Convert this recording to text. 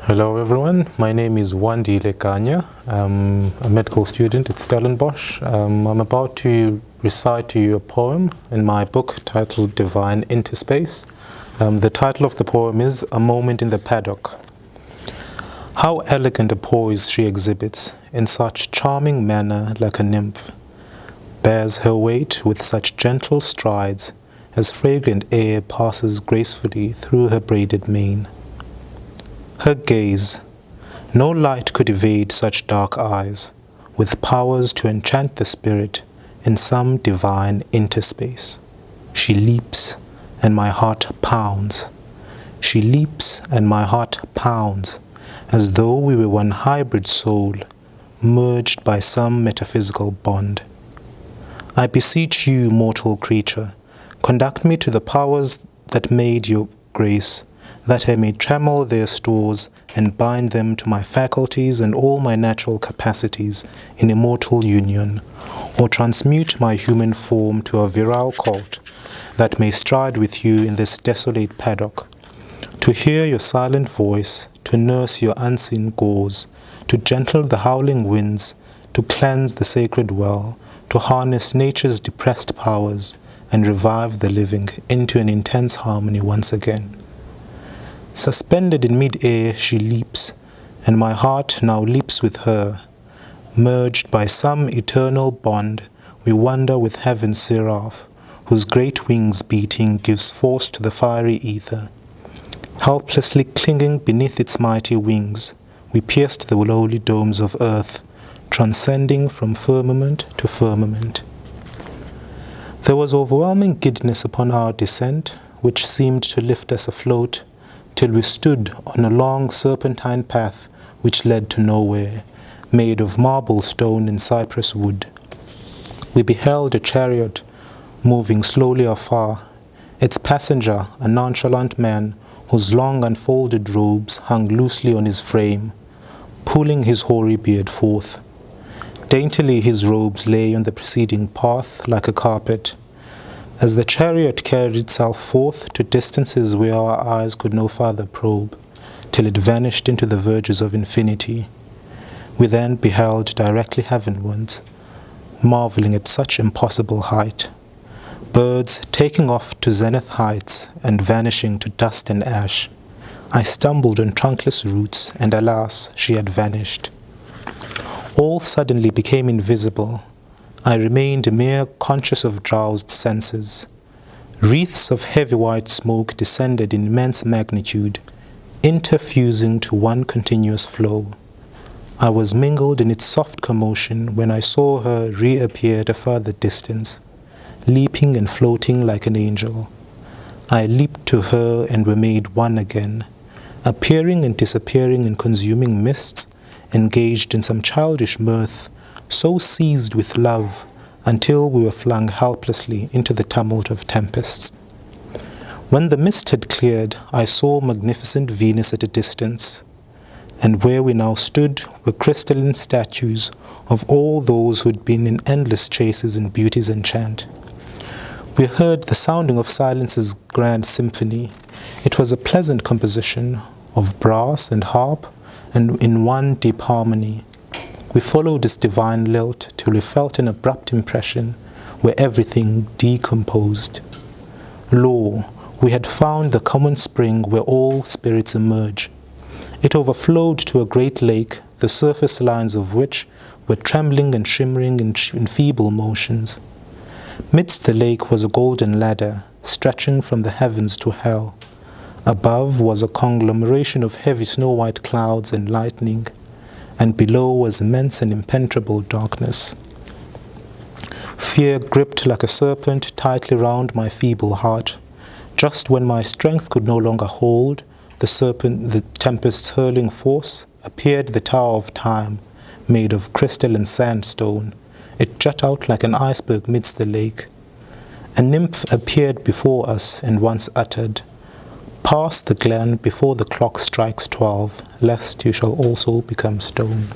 Hello everyone, my name is Wandile Ganya. I'm a medical student at Stellenbosch. I'm about to recite to you a poem in my book titled Divine Interspace. The title of the poem is A Moment in the Paddock. How elegant a poise she exhibits, in such charming manner like a nymph, bears her weight with such gentle strides, as fragrant air passes gracefully through her braided mane. Her gaze, no light could evade such dark eyes, with powers to enchant the spirit in some divine interspace. She leaps, and my heart pounds. She leaps, and my heart pounds, as though we were one hybrid soul, merged by some metaphysical bond. I beseech you, mortal creature, conduct me to the powers that made your grace, that I may trammel their stores and bind them to my faculties and all my natural capacities in immortal union, or transmute my human form to a virile colt that may stride with you in this desolate paddock, to hear your silent voice, to nurse your unseen gauze, to gentle the howling winds, to cleanse the sacred well, to harness nature's depressed powers and revive the living into an intense harmony once again. Suspended in mid-air she leaps, and my heart now leaps with her. Merged by some eternal bond, we wander with heaven's seraph, whose great wings beating gives force to the fiery ether. Helplessly clinging beneath its mighty wings, we pierced the lowly domes of earth, transcending from firmament to firmament. There was overwhelming giddiness upon our descent, which seemed to lift us afloat, till we stood on a long serpentine path which led to nowhere, made of marble stone and cypress wood. We beheld a chariot moving slowly afar, its passenger a nonchalant man whose long unfolded robes hung loosely on his frame, pulling his hoary beard forth. Daintily his robes lay on the preceding path like a carpet. As the chariot carried itself forth to distances where our eyes could no farther probe, till it vanished into the verges of infinity, we then beheld directly heavenwards, marveling at such impossible height. Birds taking off to zenith heights and vanishing to dust and ash. I stumbled on trunkless roots, and alas, she had vanished. All suddenly became invisible. I remained mere conscious of drowsed senses. Wreaths of heavy white smoke descended in immense magnitude, interfusing to one continuous flow. I was mingled in its soft commotion when I saw her reappear at a further distance, leaping and floating like an angel. I leaped to her and were made one again, appearing and disappearing in consuming mists, engaged in some childish mirth, so seized with love until we were flung helplessly into the tumult of tempests. When the mist had cleared, I saw magnificent Venus at a distance, and where we now stood were crystalline statues of all those who had been in endless chases in beauty's enchant. We heard the sounding of silence's grand symphony. It was a pleasant composition of brass and harp, and in one deep harmony. We followed this divine lilt till we felt an abrupt impression where everything decomposed. Lo, we had found the common spring where all spirits emerge. It overflowed to a great lake, the surface lines of which were trembling and shimmering in feeble motions. Midst the lake was a golden ladder, stretching from the heavens to hell. Above was a conglomeration of heavy snow-white clouds and lightning, and below was immense and impenetrable darkness. Fear gripped like a serpent tightly round my feeble heart. Just when my strength could no longer hold the tempest's hurling force, appeared the Tower of Time, made of crystal and sandstone. It jut out like an iceberg midst the lake. A nymph appeared before us and once uttered, "Pass the glen before the clock strikes 12, lest you shall also become stone."